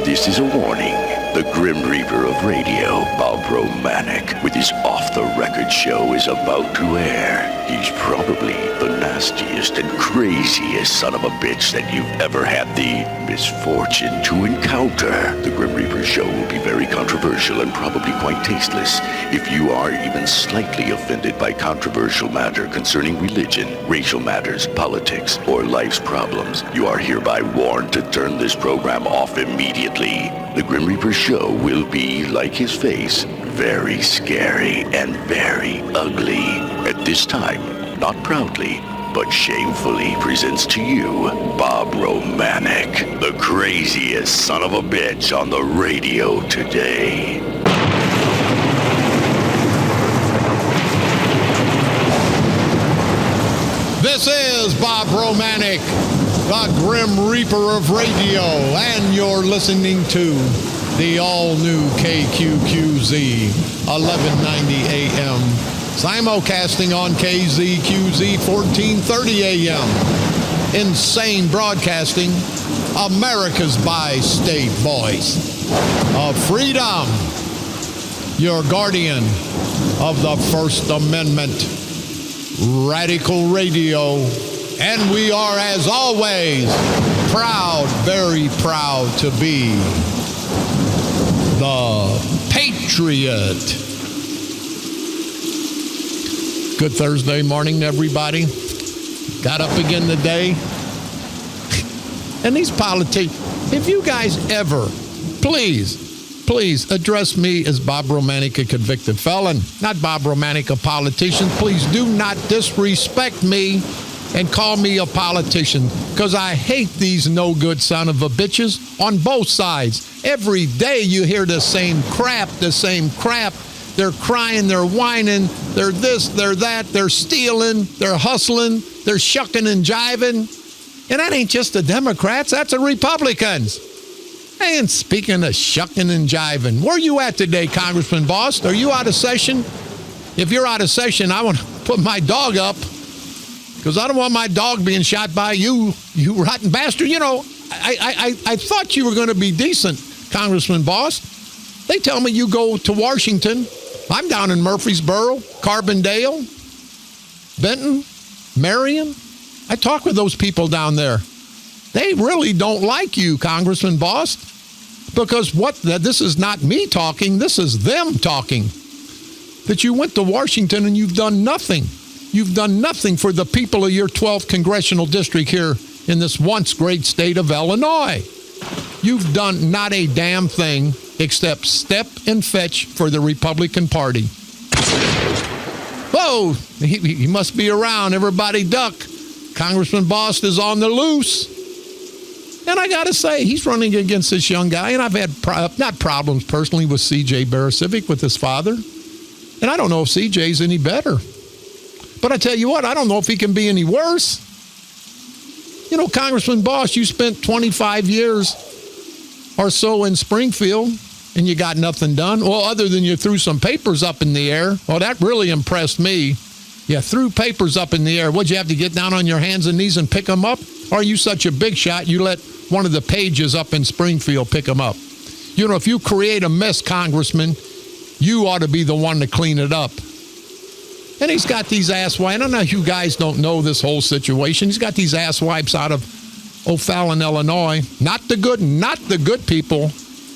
This is a warning. The Grim Reaper of radio, Bob Romanik, with his off-the-record show is about to air. He's probably the nastiest and craziest son of a bitch that you've ever had the misfortune to encounter. The Grim Reaper show will be very controversial and probably quite tasteless. If you are even slightly offended by controversial matter concerning religion, racial matters, politics, or life's problems, you are hereby warned to turn this program off immediately. The Grim Reaper show will be, like his face, very scary and very ugly. At this time, not proudly, but shamefully presents to you Bob Romanik, the craziest son of a bitch on the radio today. This is Bob Romanik, the Grim Reaper of radio, and you're listening to the all-new KQQZ 1190 AM, simulcasting on KZQZ 1430 AM. Insane Broadcasting, America's bi-state voice of freedom, your guardian of the First Amendment, Radical Radio. And we are, as always, proud, very proud to be the Patriot. Good Thursday morning, everybody. Got up again today. And these politicians, if you guys ever, please address me as Bob Romanik, a convicted felon, not Bob Romanik, a politician. Please do not disrespect me and call me a politician, because I hate these no-good son of a bitches on both sides. Every day you hear the same crap. They're crying, they're whining, they're this, they're that, they're stealing, they're hustling, they're shucking and jiving. And that ain't just the Democrats, that's the Republicans. And speaking of shucking and jiving, where are you at today, Congressman Boss? Are you out of session? If you're out of session, I want to put my dog up, because I don't want my dog being shot by you rotten bastard. You know, I thought you were going to be decent, Congressman Boss. They tell me you go to Washington. I'm down in Murfreesboro, Carbondale, Benton, Marion. I talk with those people down there. They really don't like you, Congressman Boss, because this is not me talking, this is them talking. That you went to Washington and you've done nothing. You've done nothing for the people of your 12th congressional district here in this once great state of Illinois. You've done not a damn thing except step and fetch for the Republican Party. Whoa, he must be around. Everybody duck. Congressman Boss is on the loose. And I got to say, he's running against this young guy, and I've had not problems personally with C.J. Barasivic, with his father. And I don't know if C.J.'s any better. But I tell you what, I don't know if he can be any worse. You know, Congressman Boss, you spent 25 years or so in Springfield, and you got nothing done. Well, other than you threw some papers up in the air. Well, that really impressed me. You threw papers up in the air. What'd you have to get down on your hands and knees and pick them up? Or are you such a big shot you let one of the pages up in Springfield pick them up? You know, if you create a mess, Congressman, you ought to be the one to clean it up. And he's got these asswipes. I don't know, you guys don't know this whole situation. He's got these asswipes out of O'Fallon, Illinois. Not the good people.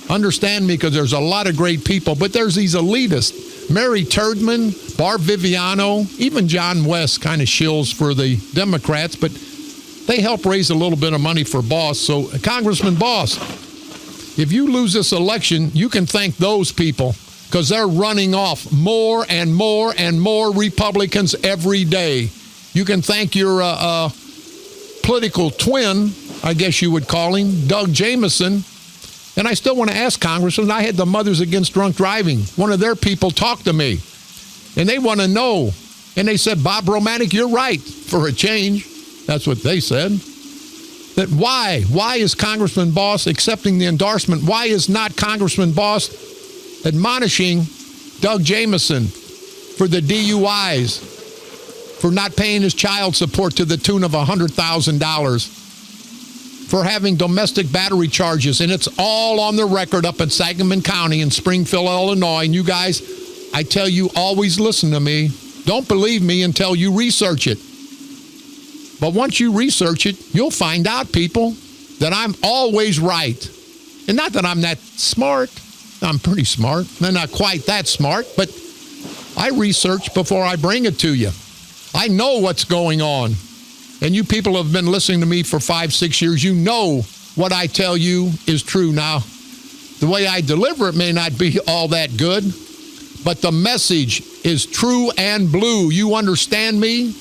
Understand me, because there's a lot of great people, but there's these elitists. Mary Turdman, Barb Viviano, even John West kind of shills for the Democrats, but they help raise a little bit of money for Boss. So, Congressman Boss, if you lose this election, you can thank those people, because they're running off more and more and more Republicans every day. You can thank your political twin, I guess you would call him, Doug Jamieson. And I still want to ask, Congressman, I had the Mothers Against Drunk Driving. One of their people talked to me, and they want to know. And they said, Bob Romanik, you're right, for a change. That's what they said. That why? Why is Congressman Boss accepting the endorsement? Why is not Congressman Boss admonishing Doug Jamieson for the DUIs, for not paying his child support to the tune of $100,000? for having domestic battery charges, and it's all on the record up in Sangamon County in Springfield, Illinois. And you guys, I tell you, always listen to me. Don't believe me until you research it. But once you research it, you'll find out, people, that I'm always right. And not that I'm that smart. I'm pretty smart. I'm not quite that smart, but I research before I bring it to you. I know what's going on. And you people have been listening to me for 5-6 years. You know what I tell you is true. Now, the way I deliver it may not be all that good, but the message is true and blue. You understand me?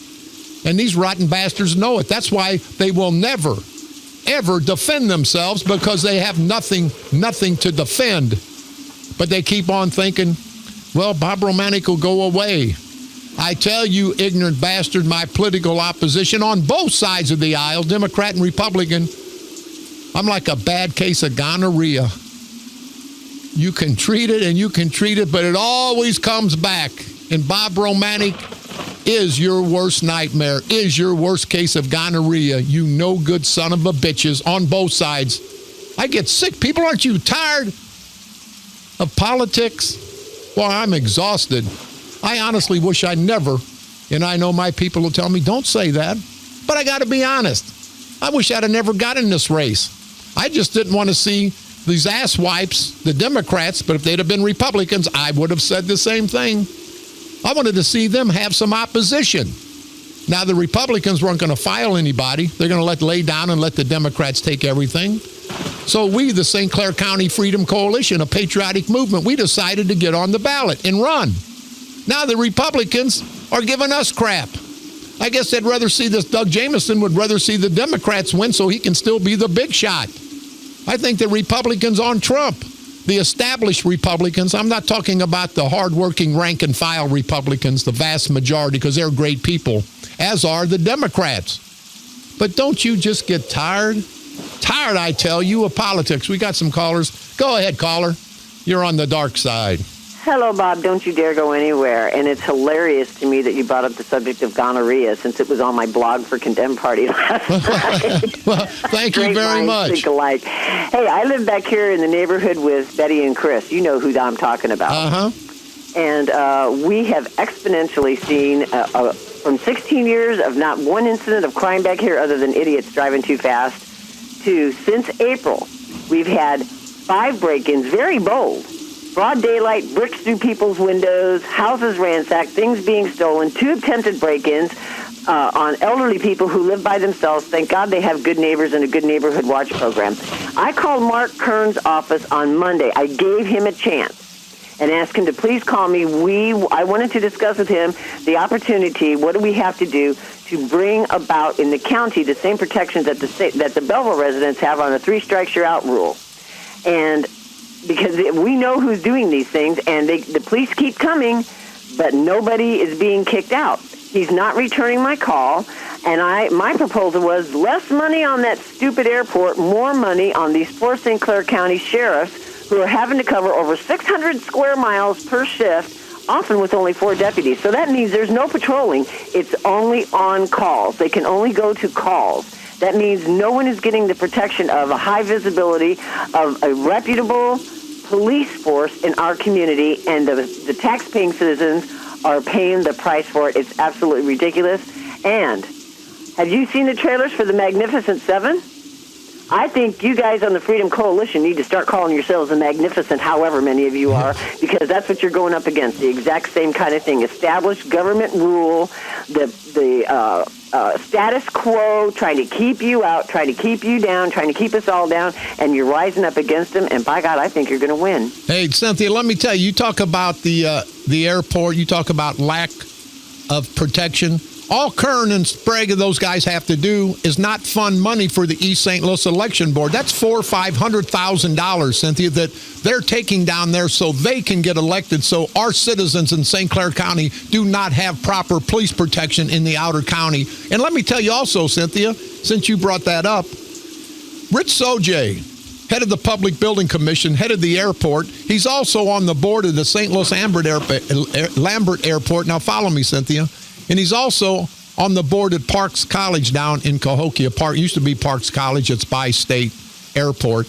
And these rotten bastards know it. That's why they will never, ever defend themselves, because they have nothing to defend. But they keep on thinking, well, Bob Romanik will go away. I tell you, ignorant bastard, my political opposition on both sides of the aisle, Democrat and Republican, I'm like a bad case of gonorrhea. You can treat it and you can treat it, but it always comes back. And Bob Romanik is your worst nightmare, is your worst case of gonorrhea, you no good son of a bitches on both sides. I get sick. People, aren't you tired of politics? Well, I'm exhausted. I honestly wish I never, and I know my people will tell me, don't say that, but I got to be honest. I wish I'd have never got in this race. I just didn't want to see these ass wipes, the Democrats, but if they'd have been Republicans, I would have said the same thing. I wanted to see them have some opposition. Now, the Republicans weren't going to file anybody. They're going to lay down and let the Democrats take everything. So we, the St. Clair County Freedom Coalition, a patriotic movement, we decided to get on the ballot and run. Now the Republicans are giving us crap. I guess they'd rather see this. Doug Jamieson would rather see the Democrats win so he can still be the big shot. I think the Republicans on Trump, the established Republicans, I'm not talking about the hardworking rank and file Republicans, the vast majority, because they're great people, as are the Democrats. But don't you just get tired? Tired, I tell you, of politics. We got some callers. Go ahead, caller. You're on the dark side. Hello, Bob. Don't you dare go anywhere. And it's hilarious to me that you brought up the subject of gonorrhea, since it was on my blog for Condemned Party last night. Well, thank you very much. Think alike. Hey, I live back here in the neighborhood with Betty and Chris. You know who I'm talking about. Uh-huh. And we have exponentially seen, from 16 years of not one incident of crime back here other than idiots driving too fast, to since April, we've had 5 break-ins, very bold. Broad daylight, bricks through people's windows, houses ransacked, things being stolen, 2 attempted break-ins on elderly people who live by themselves. Thank God they have good neighbors and a good neighborhood watch program. I called Mark Kern's office on Monday. I gave him a chance and asked him to please call me. I wanted to discuss with him the opportunity, what do we have to do to bring about in the county the same protections that the Belleville residents have on the 3 strikes you're out rule. And because we know who's doing these things, and the police keep coming, but nobody is being kicked out. He's not returning my call, and my proposal was less money on that stupid airport, more money on these 4 St. Clair County sheriffs who are having to cover over 600 square miles per shift, often with only 4 deputies. So that means there's no patrolling. It's only on calls. They can only go to calls. That means no one is getting the protection of a high visibility of a reputable police force in our community, and the tax-paying citizens are paying the price for it. It's absolutely ridiculous. And have you seen the trailers for the Magnificent 7? I think you guys on the Freedom Coalition need to start calling yourselves the Magnificent, however many of you are, because that's what you're going up against, the exact same kind of thing. Established government rule, the status quo, trying to keep you out, trying to keep you down, trying to keep us all down, and you're rising up against them, and by God, I think you're going to win. Hey, Cynthia, let me tell you, you talk about the airport, you talk about lack of protection. All Kern and Sprague and those guys have to do is not fund money for the East St. Louis Election Board. That's $400,000 or $500,000, Cynthia, that they're taking down there so they can get elected. So our citizens in St. Clair County do not have proper police protection in the outer county. And let me tell you also, Cynthia, since you brought that up, Rich Sojay, head of the Public Building Commission, head of the airport. He's also on the board of the St. Louis Lambert Airport. Now follow me, Cynthia. And he's also on the board at Parks College down in Cahokia Park. It used to be Parks College. It's by State Airport.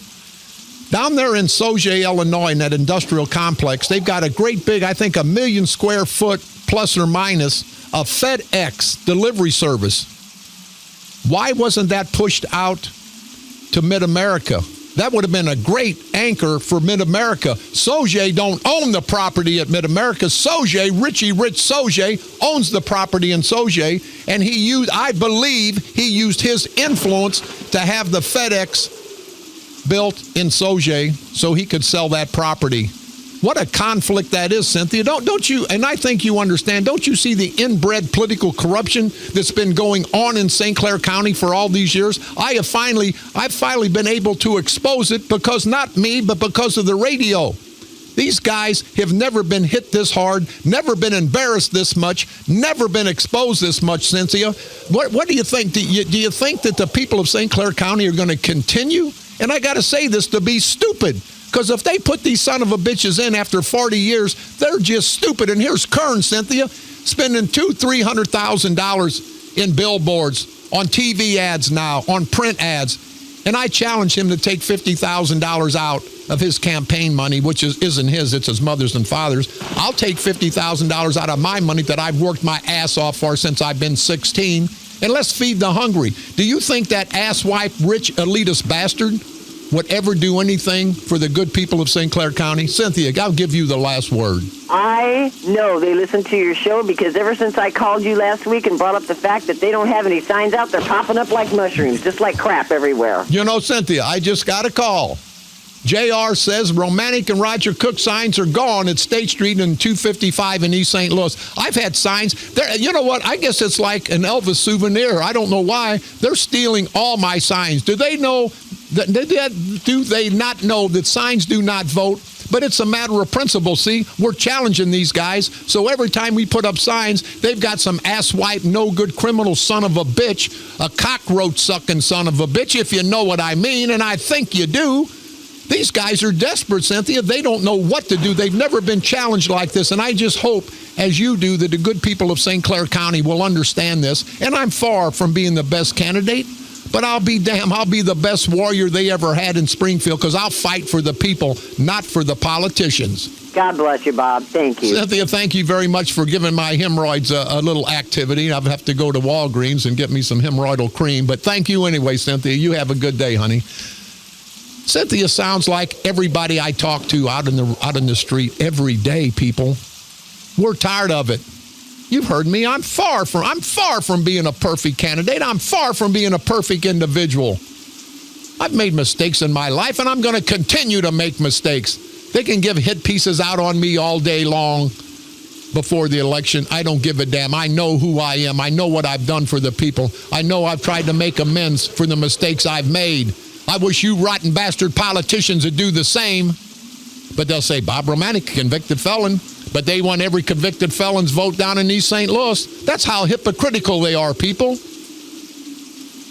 Down there in Sauget, Illinois, in that industrial complex, they've got a great big, I think, 1 million square foot plus or minus a FedEx delivery service. Why wasn't that pushed out to Mid-America? That would have been a great anchor for Mid-America. Sauget don't own the property at Mid-America. Sauget, Richie Rich Sauget, owns the property in Sauget, and I believe he used his influence to have the FedEx built in Sauget so he could sell that property. What a conflict that is, Cynthia. Don't you, and I think you understand, don't you see the inbred political corruption that's been going on in St. Clair County for all these years? I've finally been able to expose it because not me, but because of the radio. These guys have never been hit this hard, never been embarrassed this much, never been exposed this much, Cynthia. What do you think? Do you think that the people of St. Clair County are going to continue? And I got to say this, to be stupid. Because if they put these son of a bitches in after 40 years, they're just stupid. And here's Kern, Cynthia, spending $200,000-$300,000 in billboards, on TV ads now, on print ads. And I challenge him to take $50,000 out of his campaign money, which isn't his, it's his mother's and father's. I'll take $50,000 out of my money that I've worked my ass off for since I've been 16. And let's feed the hungry. Do you think that asswipe, rich, elitist bastard would ever do anything for the good people of St. Clair County? Cynthia, I'll give you the last word. I know they listen to your show because ever since I called you last week and brought up the fact that they don't have any signs out, they're popping up like mushrooms, just like crap everywhere. You know, Cynthia, I just got a call. JR says Romanik and Roger Cook signs are gone at State Street and 255 in East St. Louis. I've had signs there. You know what? I guess it's like an Elvis souvenir. I don't know why. They're stealing all my signs. Do they know that? Do they not know that signs do not vote? But it's a matter of principle, see? We're challenging these guys. So every time we put up signs, they've got some asswipe, no-good criminal son of a bitch, a cockroach-sucking son of a bitch, if you know what I mean, and I think you do. These guys are desperate, Cynthia. They don't know what to do. They've never been challenged like this. And I just hope, as you do, that the good people of St. Clair County will understand this. And I'm far from being the best candidate, but I'll be the best warrior they ever had in Springfield, because I'll fight for the people, not for the politicians. God bless you, Bob. Thank you. Cynthia, thank you very much for giving my hemorrhoids a little activity. I'll have to go to Walgreens and get me some hemorrhoidal cream. But thank you anyway, Cynthia. You have a good day, honey. Cynthia sounds like everybody I talk to out in the street every day, people. We're tired of it. You've heard me. I'm far from being a perfect candidate. I'm far from being a perfect individual. I've made mistakes in my life, and I'm going to continue to make mistakes. They can give hit pieces out on me all day long before the election. I don't give a damn. I know who I am. I know what I've done for the people. I know I've tried to make amends for the mistakes I've made. I wish you rotten bastard politicians would do the same. But they'll say, Bob Romanik, convicted felon. But they want every convicted felon's vote down in East St. Louis. That's how hypocritical they are, people.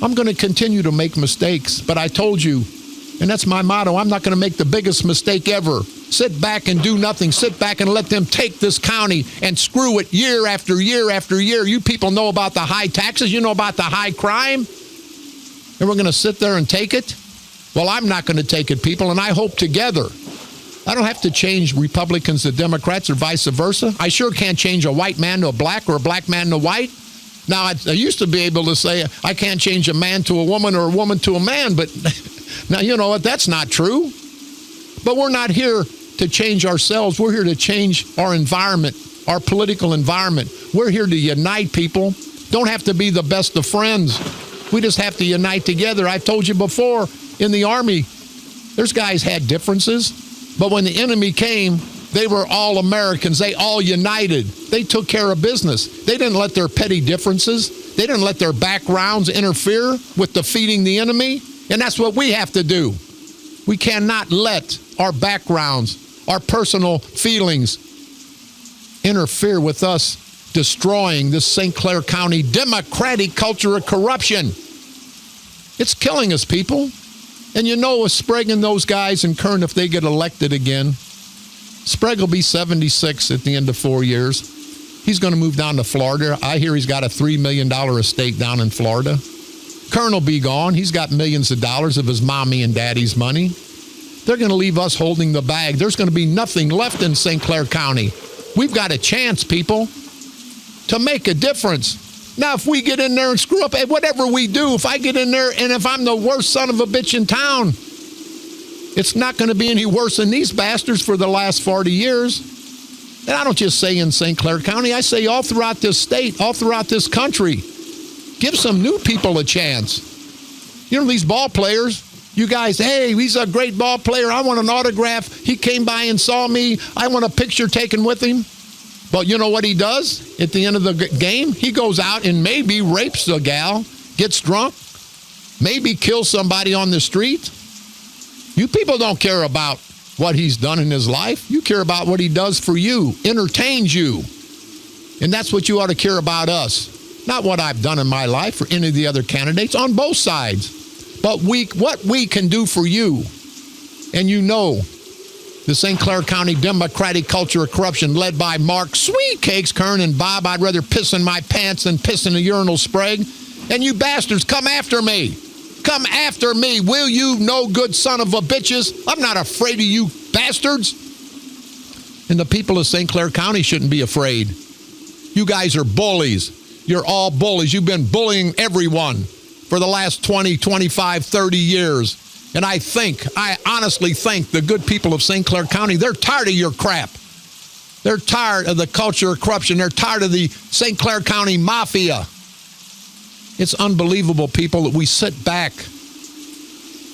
I'm going to continue to make mistakes. But I told you, and that's my motto, I'm not going to make the biggest mistake ever. Sit back and do nothing. Sit back and let them take this county and screw it year after year after year. You people know about the high taxes. You know about the high crime. And we're going to sit there and take it? Well, I'm not going to take it, people, and I hope together. I don't have to change Republicans to Democrats or vice versa. I sure can't change a white man to a black or a black man to white. Now, I used to be able to say I can't change a man to a woman or a woman to a man, but now you know what? That's not true. But we're not here to change ourselves. We're here to change our environment, our political environment. We're here to unite people. Don't have to be the best of friends. We just have to unite together. I've told you before, in the Army, there's guys had differences, but when the enemy came, they were all Americans. They all united. They took care of business. They didn't let their petty differences, they didn't let their backgrounds interfere with defeating the enemy. And that's what we have to do. We cannot let our backgrounds, our personal feelings interfere with us destroying this St. Clair County democratic culture of corruption. It's killing us, people. And you know, with Sprague and those guys and Kern, if they get elected again, Sprague will be 76 at the end of 4 years. He's going to move down to Florida. I hear he's got a $3 million estate down in Florida. Kern will be gone. He's got millions of dollars of his mommy and daddy's money. They're going to leave us holding the bag. There's going to be nothing left in St. Clair County. We've got a chance, people, to make a difference. Now, if we get in there and screw up, whatever we do, if I get in there and if I'm the worst son of a bitch in town, it's not going to be any worse than these bastards for the last 40 years. And I don't just say in St. Clair County, I say all throughout this state, all throughout this country. Give some new people a chance. You know, these ball players, you guys, hey, he's a great ball player. I want an autograph. He came by and saw me. I want a picture taken with him. But you know what he does at the end of the game? He goes out and maybe rapes a gal, gets drunk, maybe kills somebody on the street. You people don't care about what he's done in his life. You care about what he does for you, entertains you. And that's what you ought to care about us. Not what I've done in my life or any of the other candidates on both sides. But what we can do for you. And you know, the St. Clair County Democratic culture of corruption led by Mark Sweet Cakes, Kern, and Bob. I'd rather piss in my pants than piss in a urinal sprig. And you bastards, come after me. Come after me, will you, no good son of a bitches? I'm not afraid of you bastards. And the people of St. Clair County shouldn't be afraid. You guys are bullies. You're all bullies. You've been bullying everyone for the last 20, 25, 30 years. And I honestly think the good people of St. Clair County, they're tired of your crap. They're tired of the culture of corruption. They're tired of the St. Clair County mafia. It's unbelievable, people, that we sit back.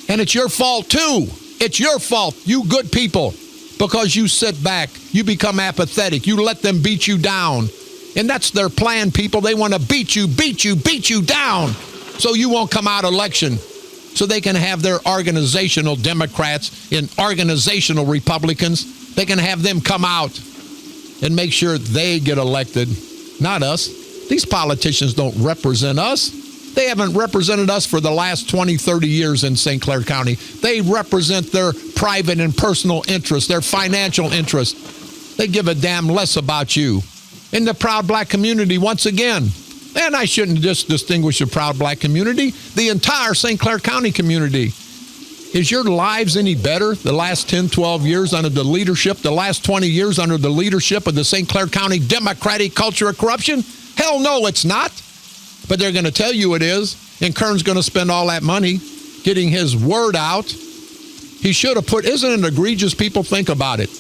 And it's your fault, too. It's your fault, you good people, because you sit back. You become apathetic. You let them beat you down. And that's their plan, people. They want to beat you down so you won't come out election. So they can have their organizational Democrats and organizational Republicans. They can have them come out and make sure they get elected, not us. These politicians don't represent us. They haven't represented us for the last 20, 30 years in St. Clair County. They represent their private and personal interests, their financial interests. They give a damn less about you. In the proud black community, once again, and I shouldn't just distinguish the proud black community, the entire St. Clair County community. Is your lives any better the last 10, 12 years under the leadership, the last 20 years under the leadership of the St. Clair County Democratic culture of corruption? Hell no, it's not. But they're going to tell you it is. And Kern's going to spend all that money getting his word out. He should have put, isn't it egregious? People think about it.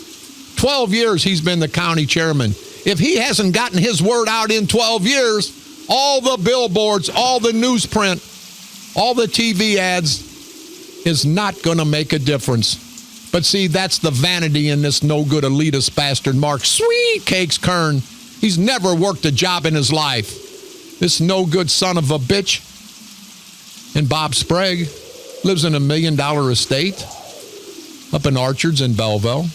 12 years he's been the county chairman. If he hasn't gotten his word out in 12 years, all the billboards, all the newsprint, all the TV ads is not going to make a difference. But see, that's the vanity in this no-good elitist bastard, Mark Sweet Cakes Kern. He's never worked a job in his life. This no-good son of a bitch. And Bob Sprague lives in $1 million estate up in Orchards in Belleville,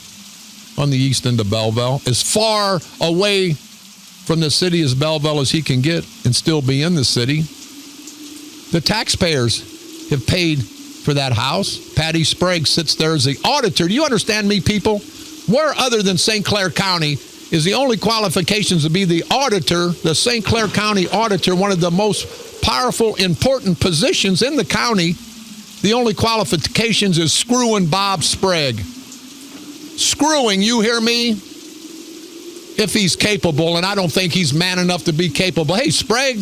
on the east end of Belleville, as far away from the city as Belleville as he can get and still be in the city. The taxpayers have paid for that house. Patty Sprague sits there as the auditor. Do you understand me, people? Where other than St. Clair County is the only qualifications to be the auditor, the St. Clair County auditor, one of the most powerful, important positions in the county. The only qualifications is screwing Bob Sprague. Screwing, you hear me? If he's capable, and I don't think he's man enough to be capable. Hey, Sprague,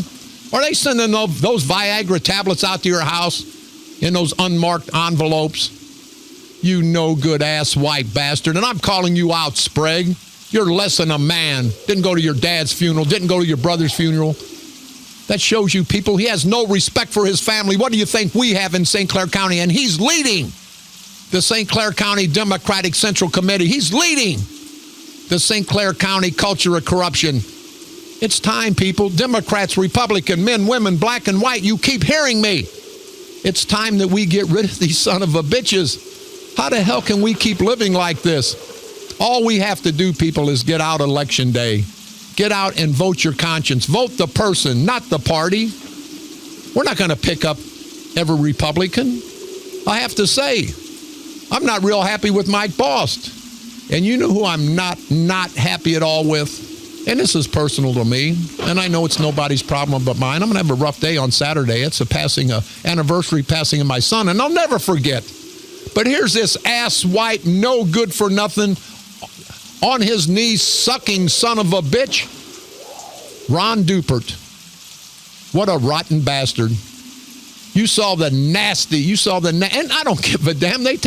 are they sending those Viagra tablets out to your house in those unmarked envelopes? You no good ass white bastard. And I'm calling you out, Sprague. You're less than a man. Didn't go to your dad's funeral. Didn't go to your brother's funeral. That shows you, people, he has no respect for his family. What do you think we have in St. Clair County? And he's leading the St. Clair County Democratic Central Committee. He's leading the St. Clair County culture of corruption. It's time, people. Democrats, Republican, men, women, black and white, you keep hearing me. It's time that we get rid of these son of a bitches. How the hell can we keep living like this? All we have to do, people, is get out election day. Get out and vote your conscience. Vote the person, not the party. We're not going to pick up every Republican. I have to say, I'm not real happy with Mike Bost. And you know who I'm not happy at all with? and this is personal to me, and I know it's nobody's problem but mine. I'm going to have a rough day on Saturday. It's a anniversary passing of my son, and I'll never forget. But here's this ass-white, no good for nothing, on his knees, sucking son of a bitch, Ron Dupert. What a rotten bastard. You saw the nasty, and I don't give a damn. They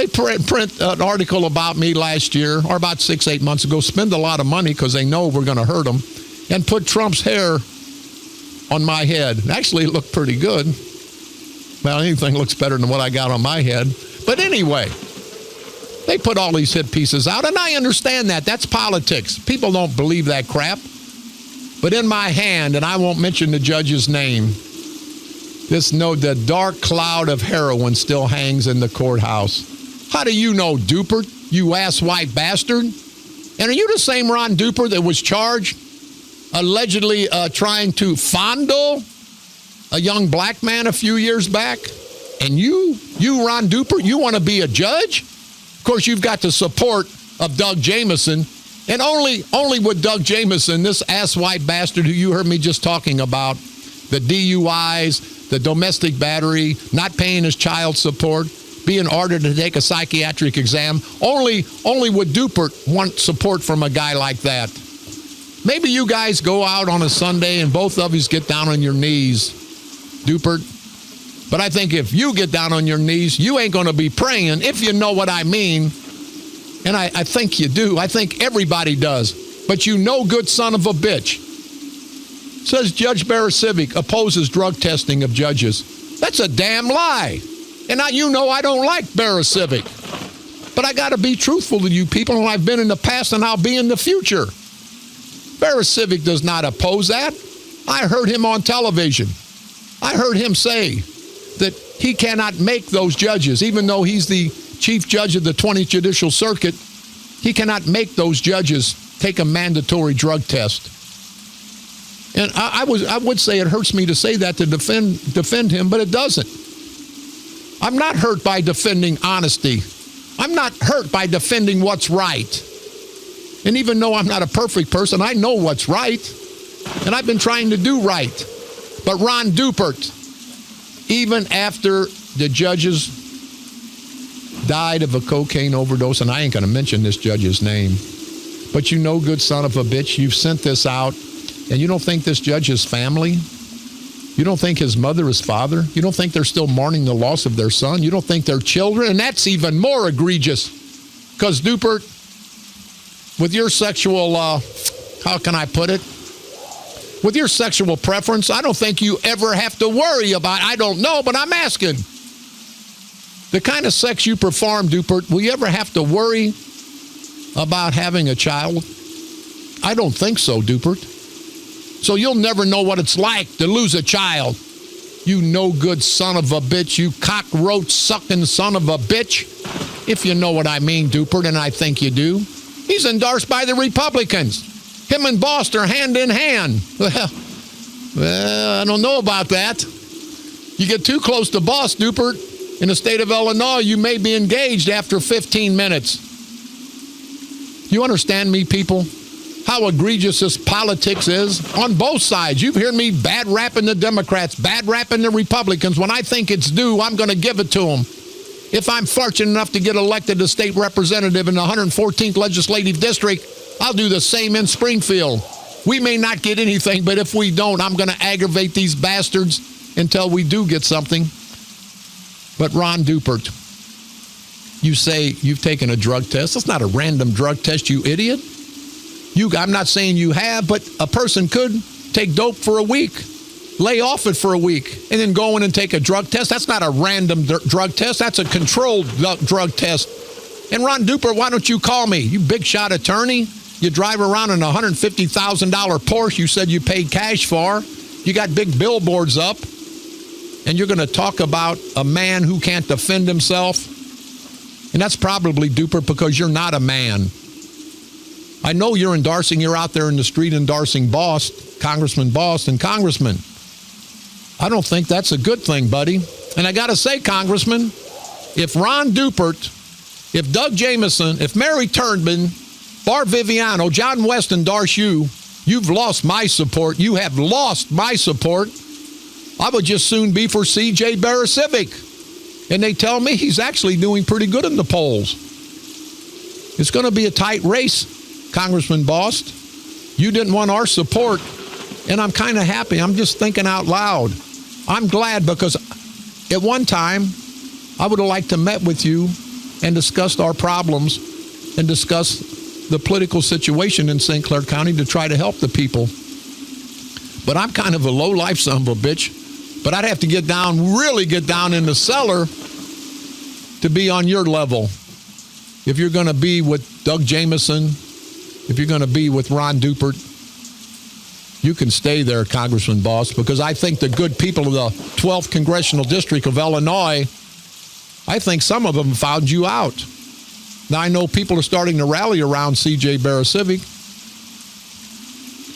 print an article about me last year, or about 6-8 months ago, spend a lot of money because they know we're going to hurt them, and put Trump's hair on my head. Actually, it looked pretty good. Well, anything looks better than what I got on my head. But anyway, they put all these hit pieces out, and I understand that. That's politics. People don't believe that crap. But in my hand, and I won't mention the judge's name, the dark cloud of heroin still hangs in the courthouse. How do you know, Dupert, you ass-white bastard? And are you the same Ron Dupert that was charged allegedly trying to fondle a young black man a few years back? And you, Ron Dupert, you want to be a judge? Of course, you've got the support of Doug Jamieson. And only with Doug Jamieson, this ass-white bastard who you heard me just talking about, the DUIs, the domestic battery, not paying his child support, being ordered to take a psychiatric exam, only would Dupert want support from a guy like that. Maybe you guys go out on a Sunday and both of you get down on your knees, Dupert. But I think if you get down on your knees, you ain't going to be praying, if you know what I mean. And I think you do. I think everybody does. But you no good son of a bitch. Says Judge Barasivic opposes drug testing of judges. That's a damn lie. And now you know I don't like Barasivic. But I got to be truthful to you people, and I've been in the past and I'll be in the future. Barasivic does not oppose that. I heard him on television. I heard him say that he cannot make those judges, even though he's the chief judge of the 20th Judicial Circuit, he cannot make those judges take a mandatory drug test. And I would say it hurts me to say that to defend him, but it doesn't. I'm not hurt by defending honesty. I'm not hurt by defending what's right. And even though I'm not a perfect person, I know what's right. And I've been trying to do right. But Ron Dupert, even after the judges died of a cocaine overdose, and I ain't going to mention this judge's name, but you know, good son of a bitch, you've sent this out, and you don't think this judge is family? You don't think his mother is father? You don't think they're still mourning the loss of their son? You don't think they're children? And that's even more egregious, because Dupert, with your sexual, how can I put it? With your sexual preference, I don't think you ever have to worry about, I don't know, but I'm asking. The kind of sex you perform, Dupert, will you ever have to worry about having a child? I don't think so, Dupert. So you'll never know what it's like to lose a child. You no good son of a bitch, you cockroach sucking son of a bitch. If you know what I mean, Dupert, and I think you do. He's endorsed by the Republicans. Him and Bost are hand in hand. Well, I don't know about that. You get too close to Bost, Dupert, in the state of Illinois, you may be engaged after 15 minutes. You understand me, people? How egregious this politics is on both sides. You've heard me bad rapping the Democrats, bad rapping the Republicans. When I think it's due, I'm going to give it to them. If I'm fortunate enough to get elected as state representative in the 114th Legislative District, I'll do the same in Springfield. We may not get anything, but if we don't, I'm going to aggravate these bastards until we do get something. But Ron Dupert, you say you've taken a drug test. That's not a random drug test, you idiot. I'm not saying you have, but a person could take dope for a week, lay off it for a week, and then go in and take a drug test. That's not a random drug test. That's a controlled drug test. And Ron Dupert, why don't you call me? You big shot attorney. You drive around in a $150,000 Porsche you said you paid cash for. You got big billboards up. And you're going to talk about a man who can't defend himself? And that's probably, Dupert, because you're not a man. I know you're out there in the street endorsing Bost, Congressman Bost, and Congressman. I don't think that's a good thing, buddy. And I got to say, Congressman, if Ron Dupert, if Doug Jamieson, if Mary Turnman, Bar Viviano, John West, and Darshu, you've lost my support. You have lost my support. I would just soon be for C.J. Barasivic. And they tell me he's actually doing pretty good in the polls. It's going to be a tight race, Congressman Bost. You didn't want our support, and I'm kind of happy. I'm just thinking out loud. I'm glad because at one time, I would have liked to met with you and discussed our problems and discuss the political situation in St. Clair County to try to help the people. But I'm kind of a low-life son of a bitch. But I'd have to really get down in the cellar to be on your level. If you're going to be with Doug Jamison, if you're going to be with Ron Dupert, you can stay there, Congressman Bost, because I think the good people of the 12th Congressional District of Illinois, I think some of them found you out. Now, I know people are starting to rally around C.J. Barasivic,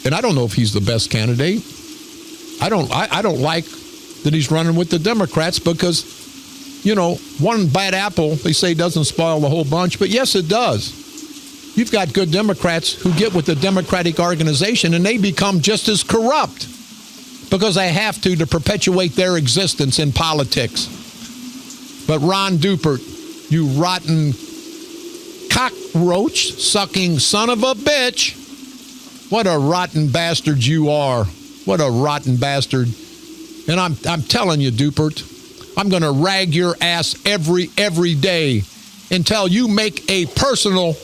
and I don't know if he's the best candidate. I don't like that he's running with the Democrats because, you know, one bad apple, they say, doesn't spoil the whole bunch, but yes, it does. You've got good Democrats who get with the Democratic organization and they become just as corrupt because they have to perpetuate their existence in politics. But Ron Dupert, you rotten cockroach-sucking son of a bitch, what a rotten bastard you are. What a rotten bastard. And I'm telling you, Dupert, I'm going to rag your ass every day until you make a personal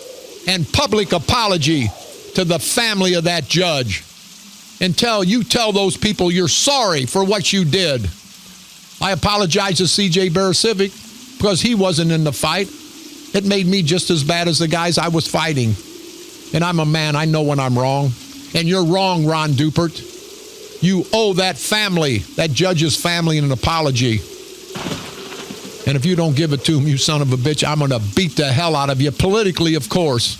and public apology to the family of that judge. Until you tell those people you're sorry for what you did. I apologize to C.J. Barasivic because he wasn't in the fight. It made me just as bad as the guys I was fighting. And I'm a man. I know when I'm wrong. And you're wrong, Ron Dupert. You owe that family, that judge's family, an apology. And if you don't give it to him, you son of a bitch, I'm going to beat the hell out of you, politically, of course.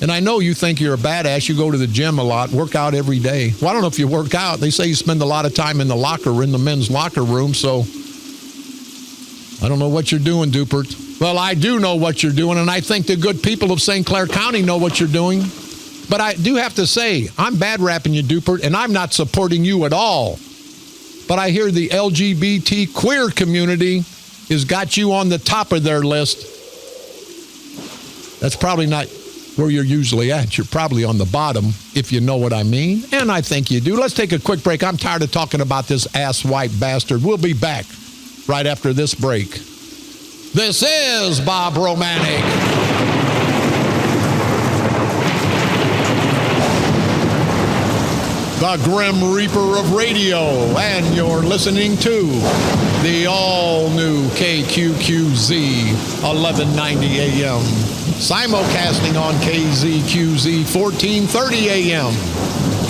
And I know you think you're a badass. You go to the gym a lot, work out every day. Well, I don't know if you work out. They say you spend a lot of time in the men's locker room, so I don't know what you're doing, Dupert. Well, I do know what you're doing, and I think the good people of St. Clair County know what you're doing. But I do have to say, I'm bad rapping you, Dupert, and I'm not supporting you at all. But I hear the LGBT queer community has got you on the top of their list. That's probably not where you're usually at. You're probably on the bottom, if you know what I mean. And I think you do. Let's take a quick break. I'm tired of talking about this ass-white bastard. We'll be back right after this break. This is Bob Romanik. The Grim Reaper of radio, and you're listening to the all-new KQQZ 1190 AM, simulcasting on KZQZ 1430 AM.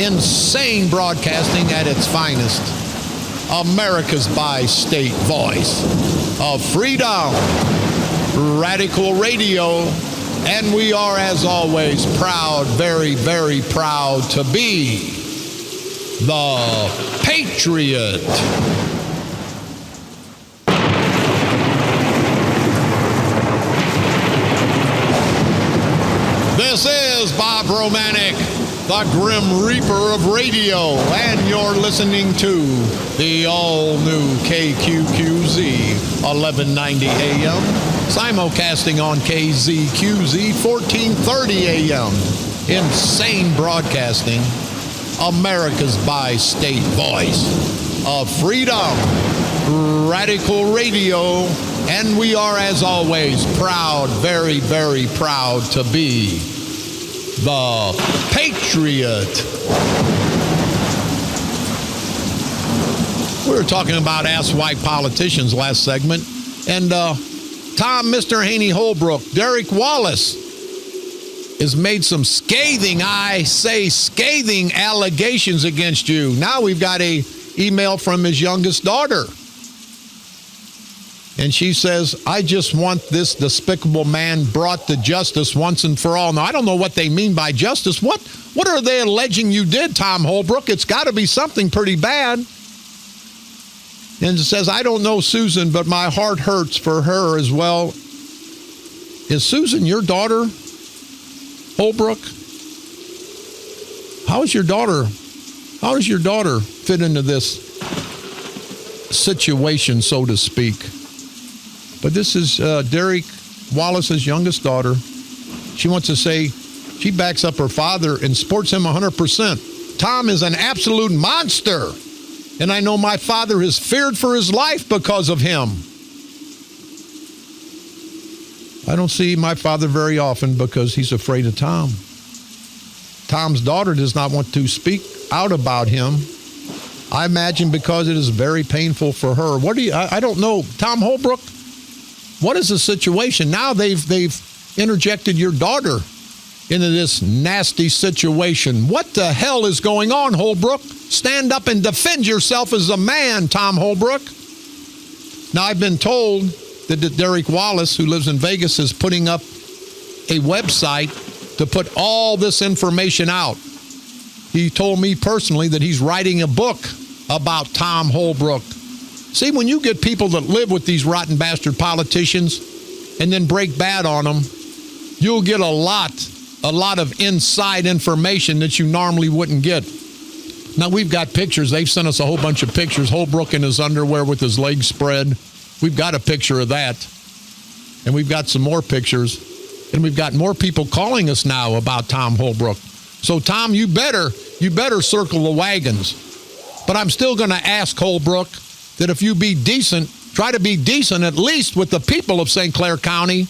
Insane broadcasting at its finest. America's bi-state voice of freedom, radical radio, and we are, as always, proud, very, very proud to be the Patriot. This is Bob Romanik, the Grim Reaper of radio, and you're listening to the all-new KQQZ 1190 AM, simulcasting on KZQZ 1430 AM. Insane broadcasting. America's bi-state voice of freedom, radical radio, and we are, as always, proud, very, very proud to be the Patriot. We were talking about ass-white politicians last segment, and Tom, Mr. Haney Holbrook, Derek Wallace, has made some scathing allegations against you. Now we've got a email from his youngest daughter. And she says, I just want this despicable man brought to justice once and for all. Now, I don't know what they mean by justice. What are they alleging you did, Tom Holbrook? It's got to be something pretty bad. And it says, I don't know Susan, but my heart hurts for her as well. Is Susan your daughter? Holbrook, how does your daughter fit into this situation, so to speak? But this is Derek Wallace's youngest daughter. She wants to say she backs up her father and supports him 100%. Tom is an absolute monster, and I know my father is feared for his life because of him. I don't see my father very often because he's afraid of Tom. Tom's daughter does not want to speak out about him. I imagine because it is very painful for her. I don't know. Tom Holbrook, what is the situation? Now they've interjected your daughter into this nasty situation. What the hell is going on, Holbrook? Stand up and defend yourself as a man, Tom Holbrook. Now, I've been told that Derek Wallace, who lives in Vegas, is putting up a website to put all this information out. He told me personally that he's writing a book about Tom Holbrook. See, when you get people that live with these rotten bastard politicians and then break bad on them, you'll get a lot of inside information that you normally wouldn't get. Now, we've got pictures. They've sent us a whole bunch of pictures. Holbrook in his underwear with his legs spread. We've got a picture of that. And we've got some more pictures. And we've got more people calling us now about Tom Holbrook. So, Tom, you better circle the wagons. But I'm still going to ask Holbrook that if you be decent, try to be decent at least with the people of St. Clair County,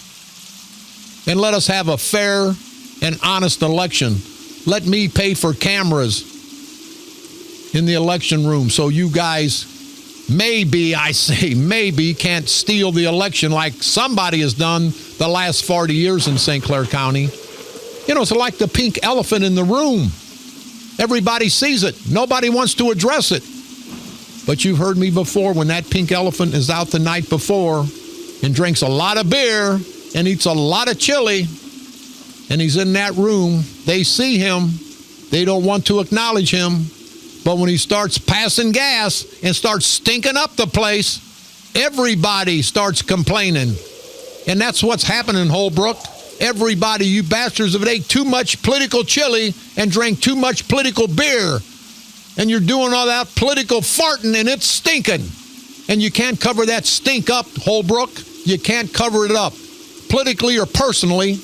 and let us have a fair and honest election. Let me pay for cameras in the election room so you guys maybe can't steal the election like somebody has done the last 40 years in St. Clair County. You know, it's like the pink elephant in the room. Everybody sees it. Nobody wants to address it. But you've heard me before, when that pink elephant is out the night before and drinks a lot of beer and eats a lot of chili, and he's in that room, they see him. They don't want to acknowledge him. But when he starts passing gas and starts stinking up the place, everybody starts complaining. And that's what's happening, Holbrook. Everybody, you bastards, have ate too much political chili and drank too much political beer. And you're doing all that political farting, and it's stinking. And you can't cover that stink up, Holbrook. You can't cover it up, politically or personally.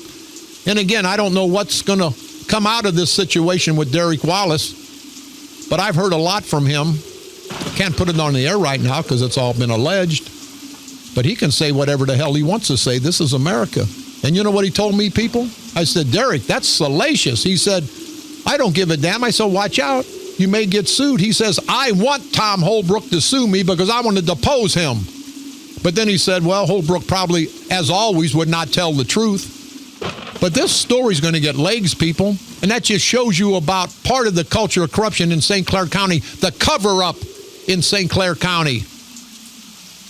And again, I don't know what's going to come out of this situation with Derek Wallace, but I've heard a lot from him. Can't put it on the air right now because it's all been alleged. But he can say whatever the hell he wants to say. This is America. And you know what he told me, people? I said, Derek, that's salacious. He said, I don't give a damn. I said, watch out. You may get sued. He says, I want Tom Holbrook to sue me because I want to depose him. But then he said, well, Holbrook probably, as always, would not tell the truth. But this story's going to get legs, people. And that just shows you about part of the culture of corruption in St. Clair County, the cover-up in St. Clair County.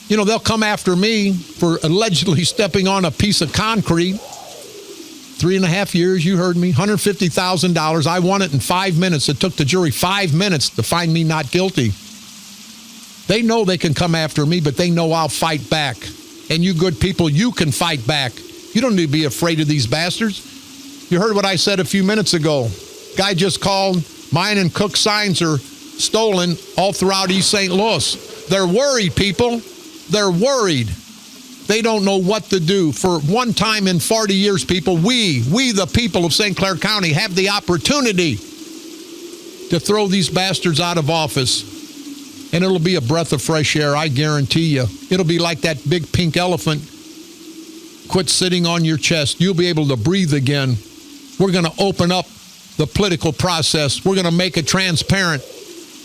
You know, they'll come after me for allegedly stepping on a piece of concrete. 3.5 years, you heard me, $150,000. I won it in 5 minutes. It took the jury 5 minutes to find me not guilty. They know they can come after me, but they know I'll fight back. And you good people, you can fight back. You don't need to be afraid of these bastards. You heard what I said a few minutes ago. Guy just called. Mine and Cook signs are stolen all throughout East St. Louis. They're worried, people. They're worried. They don't know what to do. For one time in 40 years, people, we the people of St. Clair County, have the opportunity to throw these bastards out of office. And it'll be a breath of fresh air, I guarantee you. It'll be like that big pink elephant. Quit sitting on your chest. You'll be able to breathe again. We're going to open up the political process. We're going to make it transparent.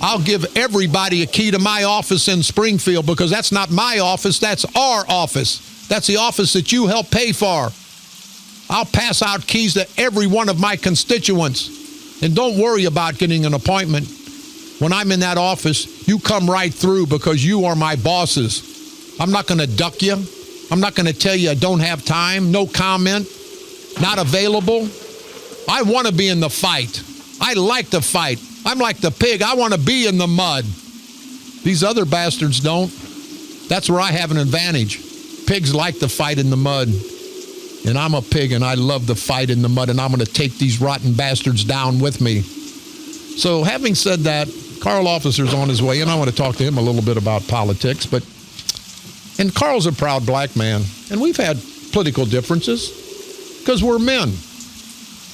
I'll give everybody a key to my office in Springfield because that's not my office. That's our office. That's the office that you help pay for. I'll pass out keys to every one of my constituents. And don't worry about getting an appointment. When I'm in that office, you come right through because you are my bosses. I'm not going to duck you. I'm not going to tell you I don't have time, no comment, not available. I want to be in the fight. I like to fight. I'm like the pig. I want to be in the mud. These other bastards don't. That's where I have an advantage. Pigs like to fight in the mud. And I'm a pig, and I love to fight in the mud, and I'm going to take these rotten bastards down with me. So having said that, Carl Officer's on his way, and I want to talk to him a little bit about politics. And Carl's a proud black man, and we've had political differences because we're men.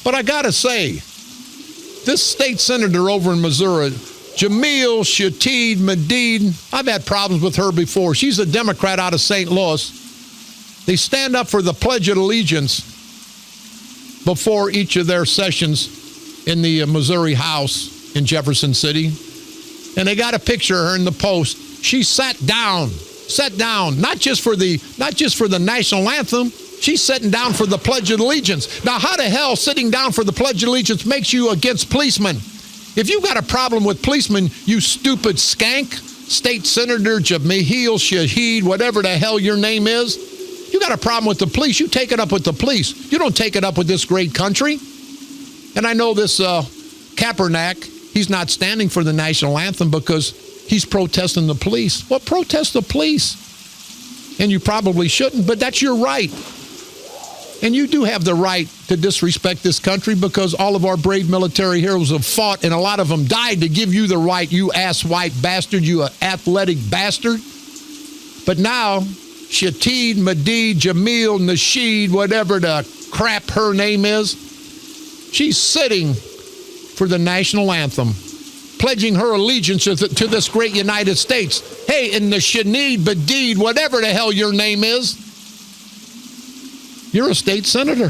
But I got to say, this state senator over in Missouri, Jamil Shatid Medid, I've had problems with her before. She's a Democrat out of St. Louis. They stand up for the Pledge of Allegiance before each of their sessions in the Missouri House in Jefferson City. And they got a picture of her in the Post. She sat down, not just for the national anthem. She's sitting down for the Pledge of Allegiance. Now, how the hell sitting down for the Pledge of Allegiance makes you against policemen? If you got a problem with policemen, you stupid skank, State Senator Jamil Shahid, whatever the hell your name is, you got a problem with the police, you take it up with the police. You don't take it up with this great country. And I know this Kaepernick, he's not standing for the national anthem because he's protesting the police. Well, protest the police. And you probably shouldn't, but that's your right. And you do have the right to disrespect this country because all of our brave military heroes have fought, and a lot of them died to give you the right, you ass white bastard, you athletic bastard. But now, Shatid Medid Jamil Nasheed, whatever the crap her name is, she's sitting for the national anthem, pledging her allegiance to this great United States. Hey, in the Shanid Badid, whatever the hell your name is, you're a state senator.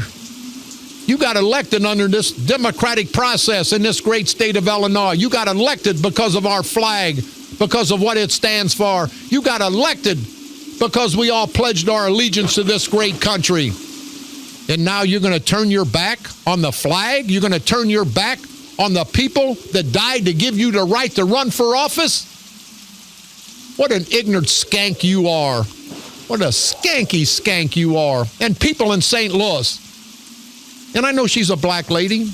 You got elected under this democratic process in this great state of Illinois. You got elected because of our flag, because of what it stands for. You got elected because we all pledged our allegiance to this great country. And now you're going to turn your back on the flag? You're going to turn your back on the people that died to give you the right to run for office? What an ignorant skank you are. What a skanky skank you are. And people in St. Louis. And I know she's a black lady,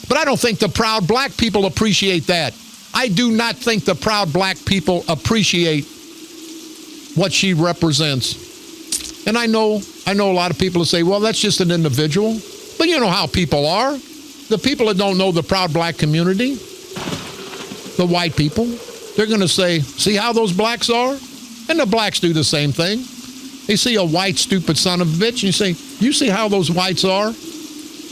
but I don't think the proud black people appreciate that. I do not think the proud black people appreciate what she represents. And I know a lot of people who say, well, that's just an individual. But you know how people are. The people that don't know the proud black community, the white people, they're going to say, see how those blacks are? And the blacks do the same thing. They see a white, stupid son of a bitch, and you say, you see how those whites are?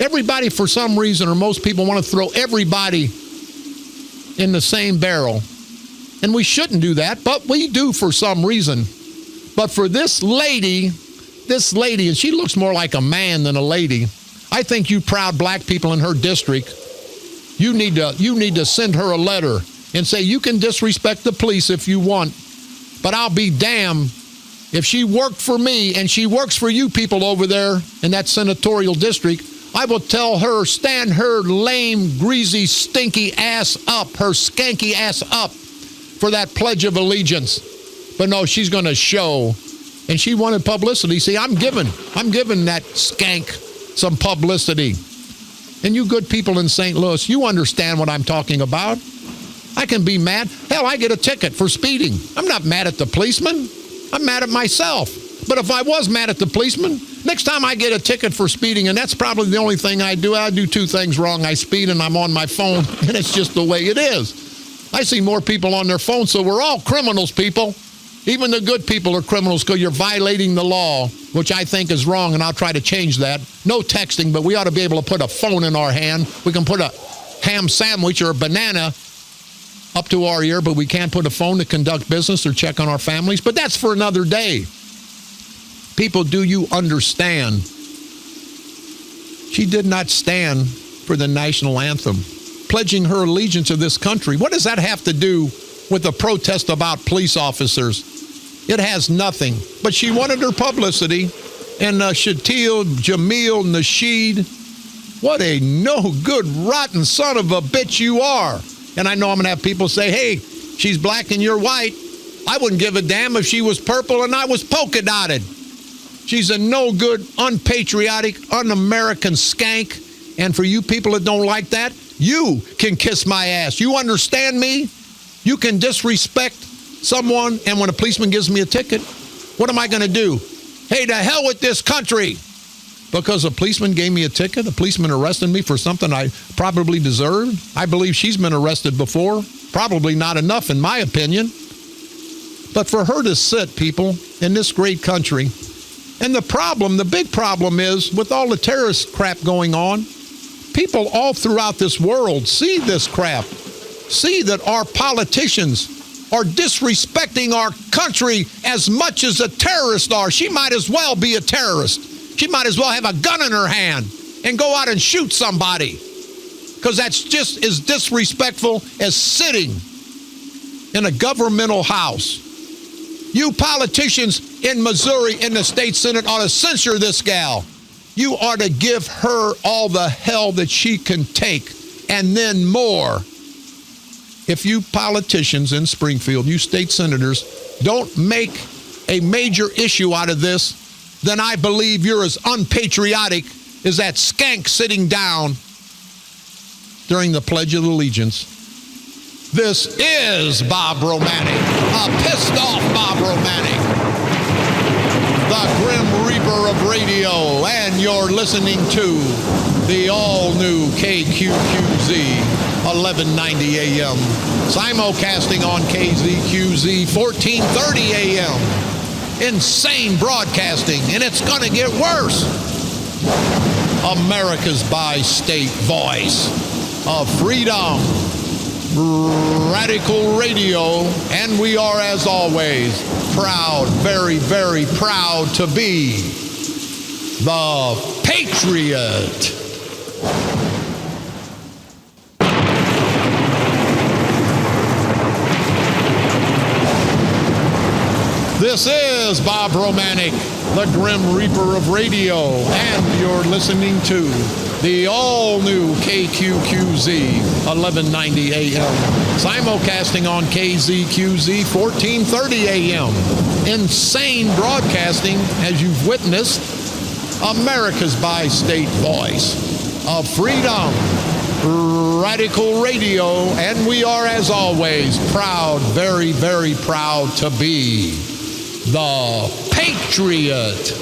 Everybody, for some reason, or most people want to throw everybody in the same barrel. And we shouldn't do that, but we do for some reason. But for this lady, and she looks more like a man than a lady, I think you proud black people in her district, you need to send her a letter and say, you can disrespect the police if you want, but I'll be damned if she worked for me and she works for you people over there in that senatorial district. I will tell her, stand her lame, greasy, stinky ass up, her skanky ass up for that Pledge of Allegiance. But no, she's going to show. And she wanted publicity. See, I'm giving that skank some publicity. And you good people in St. Louis, you understand what I'm talking about. I can be mad. Hell, I get a ticket for speeding. I'm not mad at the policeman. I'm mad at myself. But if I was mad at the policeman, next time I get a ticket for speeding, and that's probably the only thing I do two things wrong. I speed and I'm on my phone, and it's just the way it is. I see more people on their phones, so we're all criminals, people. Even the good people are criminals because you're violating the law, which I think is wrong, and I'll try to change that. No texting, but we ought to be able to put a phone in our hand. We can put a ham sandwich or a banana up to our ear, but we can't put a phone to conduct business or check on our families. But that's for another day. People, do you understand? She did not stand for the national anthem, pledging her allegiance to this country. What does that have to do with the protest about police officers? It has nothing. But she wanted her publicity. And Shatil Jamil Nasheed, what a no good, rotten son of a bitch you are. And I know I'm going to have people say, hey, she's black and you're white. I wouldn't give a damn if she was purple and I was polka dotted. She's a no good, unpatriotic, un-American skank. And for you people that don't like that, you can kiss my ass. You understand me? You can disrespect someone, and when a policeman gives me a ticket, what am I going to do? Hey, to hell with this country. because a policeman gave me a ticket. A policeman arrested me for something I probably deserved. I believe she's been arrested before. Probably not enough, in my opinion. But for her to sit, people, in this great country, and the big problem is, with all the terrorist crap going on, people all throughout this world see this crap, see that our politicians are disrespecting our country as much as the terrorists are. She might as well be a terrorist. She might as well have a gun in her hand and go out and shoot somebody, because that's just as disrespectful as sitting in a governmental house. You politicians in Missouri in the state Senate ought to censure this gal. You ought to give her all the hell that she can take, and then more. If you politicians in Springfield, you state senators, don't make a major issue out of this, then I believe you're as unpatriotic as that skank sitting down during the Pledge of Allegiance. This is Bob Romanik, a pissed off Bob Romanik, the Grim Reaper of radio, and you're listening to the all-new KQQZ 1190 AM, simulcasting on KZQZ 1430 AM. Insane broadcasting, and it's going to get worse. America's bi-state voice of freedom, radical radio, and we are, as always, proud, very, very proud to be the Patriot. This is Bob Romanik, the Grim Reaper of radio, and you're listening to the all-new KQQZ 1190 AM, simulcasting on KZQZ 1430 AM. Insane broadcasting, as you've witnessed, America's bi-state voice of freedom, radical radio, and we are, as always, proud, very, very proud to be the Patriot.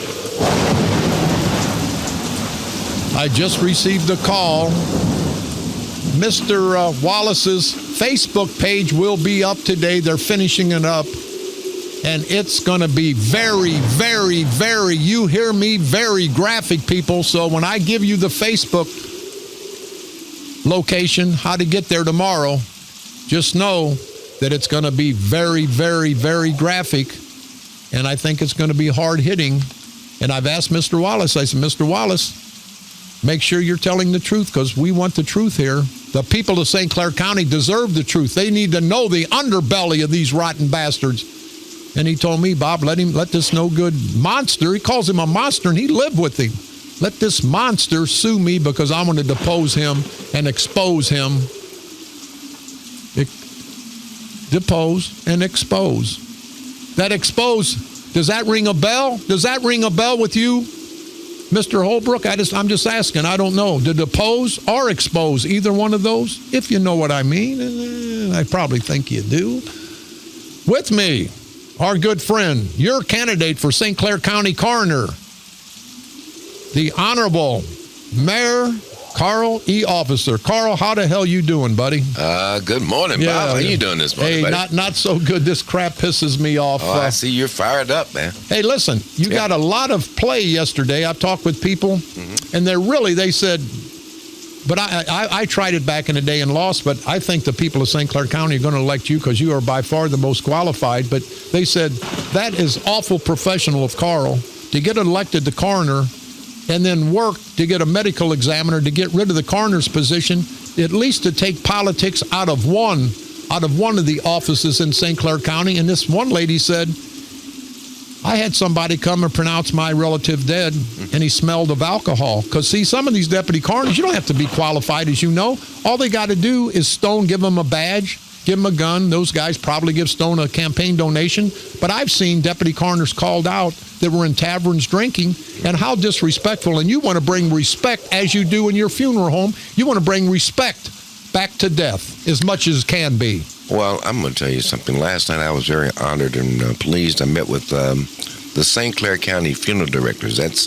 I just received a call. Mr. Wallace's Facebook page will be up today. They're finishing it up. And it's going to be very, very, very, you hear me, very graphic, people. So when I give you the Facebook location, how to get there tomorrow, just know that it's going to be very, very, very graphic. And I think it's going to be hard-hitting. And I've asked Mr. Wallace, I said, Mr. Wallace, make sure you're telling the truth, because we want the truth here. The people of St. Clair County deserve the truth. They need to know the underbelly of these rotten bastards. And he told me, Bob, let this no-good monster, he calls him a monster, and he lived with him. Let this monster sue me because I want to depose him and expose him. Depose and expose. That expose, does that ring a bell? Does that ring a bell with you, Mr. Holbrook? I'm just asking. I don't know. To depose or expose, either one of those, if you know what I mean. I probably think you do. With me, our good friend, your candidate for St. Clair County Coroner, the Honorable Mayor Carl E. Officer. Carl, how the hell you doing, buddy? Good morning, Bob. How you doing this morning, buddy? Not so good. This crap pisses me off. Oh, I see you're fired up, man. Hey, listen, you got a lot of play yesterday. I talked with people, and they said, but I tried it back in the day and lost, but I think the people of St. Clair County are going to elect you because you are by far the most qualified. But they said, that is awful professional of Carl to get elected to coroner and then work to get a medical examiner to get rid of the coroner's position, at least to take politics out of one of the offices in St. Clair County. And this one lady said, I had somebody come and pronounce my relative dead, and he smelled of alcohol. Because, see, some of these deputy coroners, you don't have to be qualified, as you know. All they got to do is Stone give them a badge, give them a gun. Those guys probably give Stone a campaign donation. But I've seen deputy coroners called out that were in taverns drinking, and how disrespectful. And you want to bring respect, as you do in your funeral home. You want to bring respect back to death as much as can be. Well, I'm going to tell you something. Last night I was very honored and pleased. I met with the St. Clair County funeral directors. That's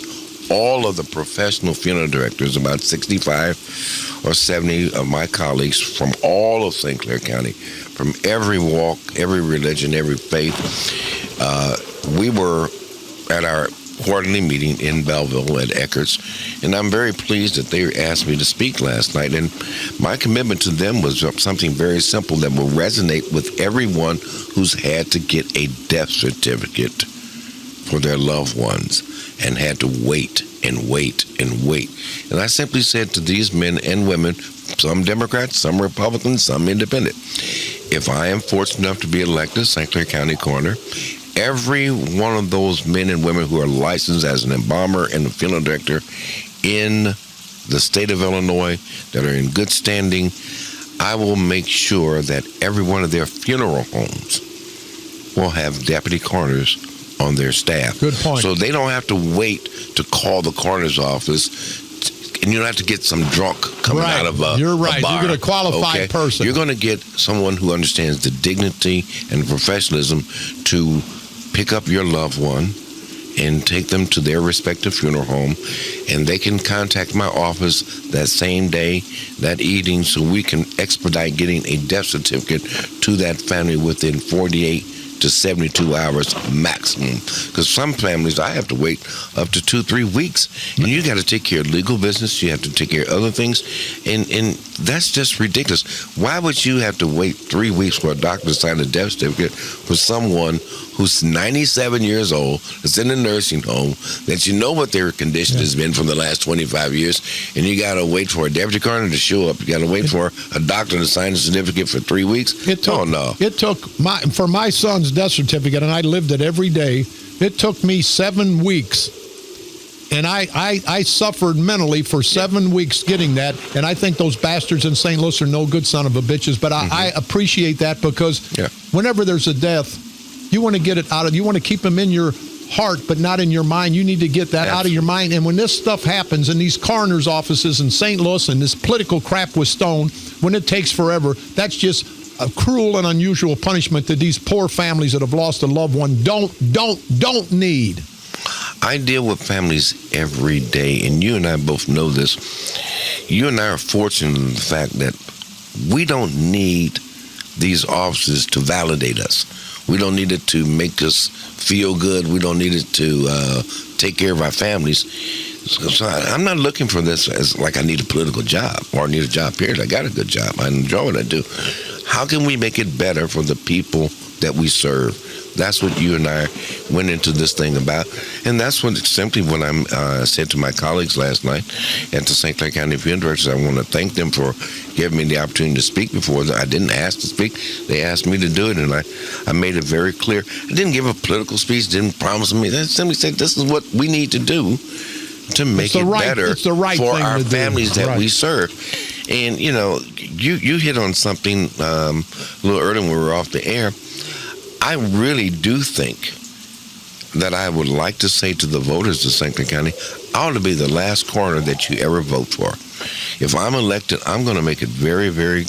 all of the professional funeral directors, about 65 or 70 of my colleagues from all of St. Clair County, from every walk, every religion, every faith. We were at our quarterly meeting in Belleville at Eckert's, and I'm very pleased that they asked me to speak last night. And my commitment to them was something very simple that will resonate with everyone who's had to get a death certificate for their loved ones and had to wait and wait and wait. And I simply said to these men and women, some Democrats, some Republicans, some independent, if I am fortunate enough to be elected St. Clair County coroner, every one of those men and women who are licensed as an embalmer and a funeral director in the state of Illinois that are in good standing, I will make sure that every one of their funeral homes will have deputy coroners on their staff. Good point. So they don't have to wait to call the coroner's office, and you don't have to get some drunk coming out of a You're right. a bar. You get a qualified person. You're going to get someone who understands the dignity and professionalism to pick up your loved one and take them to their respective funeral home, and they can contact my office that same day, that evening, so we can expedite getting a death certificate to that family within 48 to 72 hours maximum. Because some families, I have to wait up to 2-3 weeks, and you got to take care of legal business, you have to take care of other things, and that's just ridiculous. Why would you have to wait 3 weeks for a doctor to sign a death certificate for someone who's 97 years old, that's in a nursing home, that you know what their condition has been for the last 25 years, and you got to wait for a deputy coroner to show up, you got to wait for a doctor to sign a certificate for 3 weeks? It took for my son's death certificate, and I lived it every day, it took me 7 weeks. And I suffered mentally for 7 weeks getting that. And I think those bastards in St. Louis are no good son of a bitches. But I appreciate that, because whenever there's a death, you want to get it out of, you want to keep them in your heart, but not in your mind. You need to get that out of your mind. And when this stuff happens in these coroner's offices in St. Louis and this political crap with Stone, when it takes forever, that's just a cruel and unusual punishment that these poor families that have lost a loved one don't need. I deal with families every day, and you and I both know this. You and I are fortunate in the fact that we don't need these offices to validate us. We don't need it to make us feel good. We don't need it to take care of our families. So I'm not looking for this as like I need a political job or I need a job, period. I got a good job. I enjoy what I do. How can we make it better for the people that we serve? That's what you and I went into this thing about. And that's simply what I said to my colleagues last night at the St. Clair County Funeral Directors. I want to thank them for giving me the opportunity to speak before. I didn't ask to speak. They asked me to do it, and I made it very clear. I didn't give a political speech, didn't promise me. I simply said this is what we need to do to make it better for our families that we serve. And, you know, you hit on something a little earlier when we were off the air. I really do think that I would like to say to the voters of St. Clair County, I ought to be the last coroner that you ever vote for. If I'm elected, I'm going to make it very, very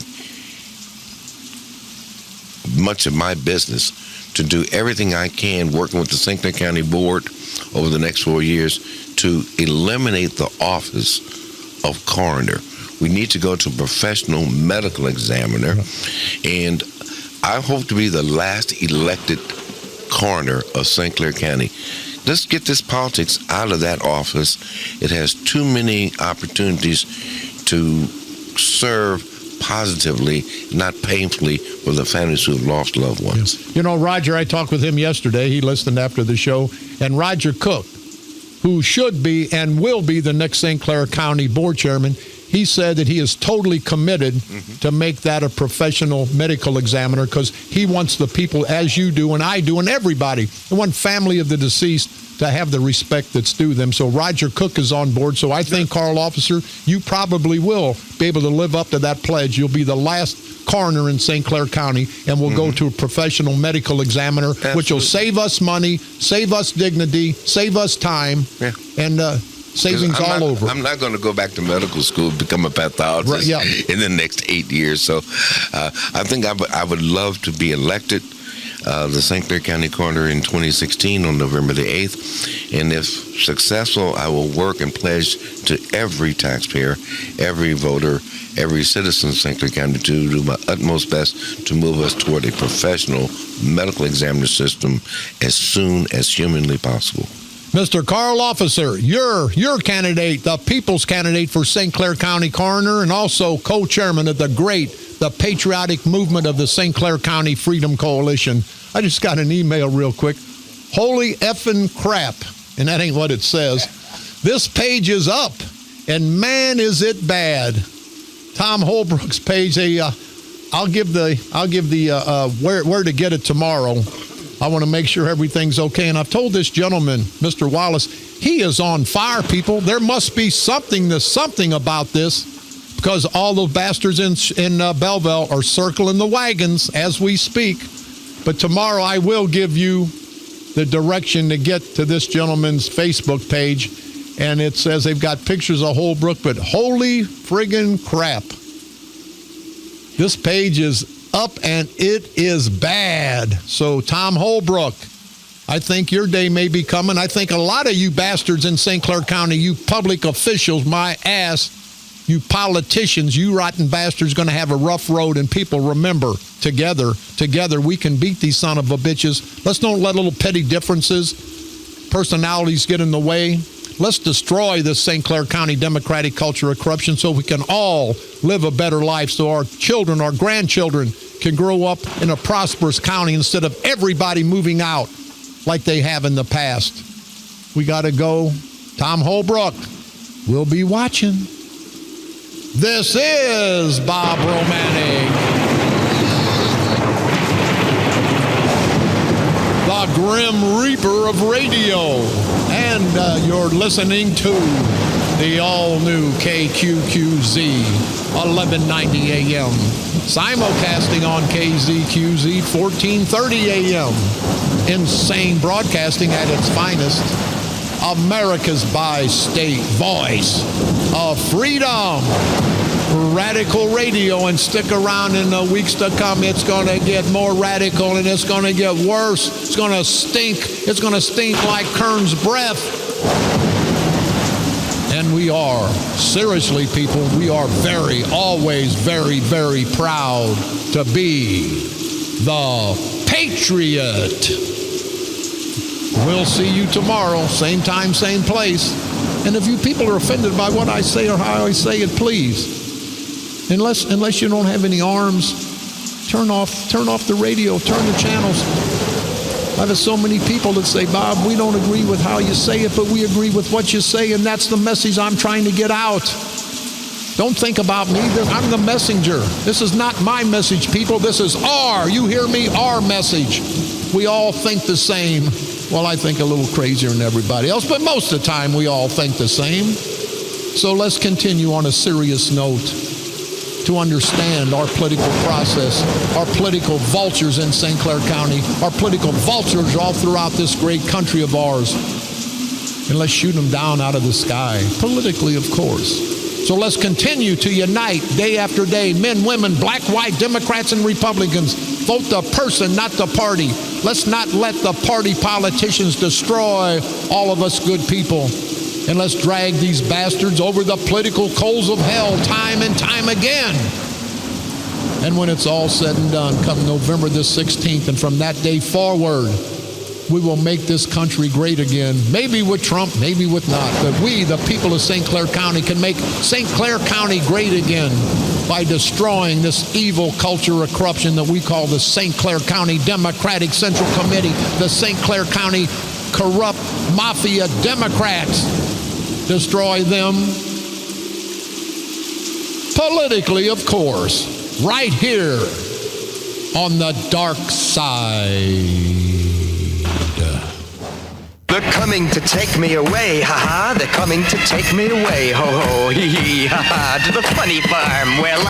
much of my business to do everything I can, working with the St. Clair County Board over the next 4 years, to eliminate the office of coroner. We need to go to a professional medical examiner, and I hope to be the last elected coroner of St. Clair County. Let's get this politics out of that office. It has too many opportunities to serve positively, not painfully, for the families who have lost loved ones. Yes. You know, Roger, I talked with him yesterday. He listened after the show. And Roger Cook, who should be and will be the next St. Clair County board chairman, he said that he is totally committed to make that a professional medical examiner, because he wants the people, as you do and I do and everybody, the one family of the deceased, to have the respect that's due them. So Roger Cook is on board. So I think, Carl Officer, you probably will be able to live up to that pledge. You'll be the last coroner in St. Clair County, and we'll go to a professional medical examiner, which will save us money, save us dignity, save us time, and savings all over. I'm not going to go back to medical school, become a pathologist in the next 8 years. So I think I would love to be elected. the St. Clair County Coroner in 2016 on November the 8th. And if successful, I will work and pledge to every taxpayer, every voter, every citizen of St. Clair County to do my utmost best to move us toward a professional medical examiner system as soon as humanly possible. Mr. Carl Officer, your candidate, the people's candidate for St. Clair County Coroner, and also co-chairman of the patriotic movement of the St. Clair County Freedom Coalition. I just got an email real quick. Holy effing crap. And that ain't what it says. This page is up, and man, is it bad. Tom Holbrook's page, I'll give the where to get it tomorrow. I want to make sure everything's okay. And I've told this gentleman, Mr. Wallace, he is on fire, people. There must be something about this, because all those bastards in Belleville are circling the wagons as we speak. But tomorrow I will give you the direction to get to this gentleman's Facebook page. And it says they've got pictures of Holbrook, but holy friggin' crap. This page is up, and it is bad. So, Tom Holbrook, I think your day may be coming. I think a lot of you bastards in St. Clair County, you public officials, my ass, you politicians, you rotten bastards, going to have a rough road. And people, remember, together, we can beat these son of a bitches. Let's don't let little petty differences, personalities get in the way. Let's destroy this St. Clair County democratic culture of corruption so we can all live a better life, so our children, our grandchildren can grow up in a prosperous county instead of everybody moving out like they have in the past. We got to go. Tom Holbrook, we'll be watching. This is Bob Romanik, the Grim Reaper of radio. And you're listening to the all-new KQQZ, 1190 AM. Simulcasting on KZQZ, 1430 AM. Insane broadcasting at its finest. America's bi-state voice of freedom. Radical radio, and stick around in the weeks to come. It's going to get more radical, and it's going to get worse. It's going to stink. It's going to stink like Kern's breath. And we are, seriously, people, we are always very, very proud to be the Patriot. We'll see you tomorrow, same time, same place. And if you people are offended by what I say or how I say it, please, unless you don't have any arms, turn off the radio, turn the channels. I've had so many people that say, Bob, we don't agree with how you say it, but we agree with what you say, and that's the message I'm trying to get out. Don't think about me. I'm the messenger. This is not my message, people. This is you hear me, our message. We all think the same. Well, I think a little crazier than everybody else, but most of the time we all think the same. So let's continue on a serious note to understand our political process, our political vultures in St. Clair County, our political vultures all throughout this great country of ours. And let's shoot them down out of the sky, politically, of course. So let's continue to unite day after day, men, women, black, white, Democrats, and Republicans. Vote the person, not the party. Let's not let the party politicians destroy all of us good people. And let's drag these bastards over the political coals of hell time and time again. And when it's all said and done, come November the 16th, and from that day forward, we will make this country great again. Maybe with Trump, maybe with not. But we, the people of St. Clair County, can make St. Clair County great again by destroying this evil culture of corruption that we call the St. Clair County Democratic Central Committee, the St. Clair County corrupt mafia Democrats. Destroy them politically, of course, right here on the dark side. They're coming to take me away, ha-ha. They're coming to take me away, ho-ho, hee-hee, ha-ha, to the funny farm. Well,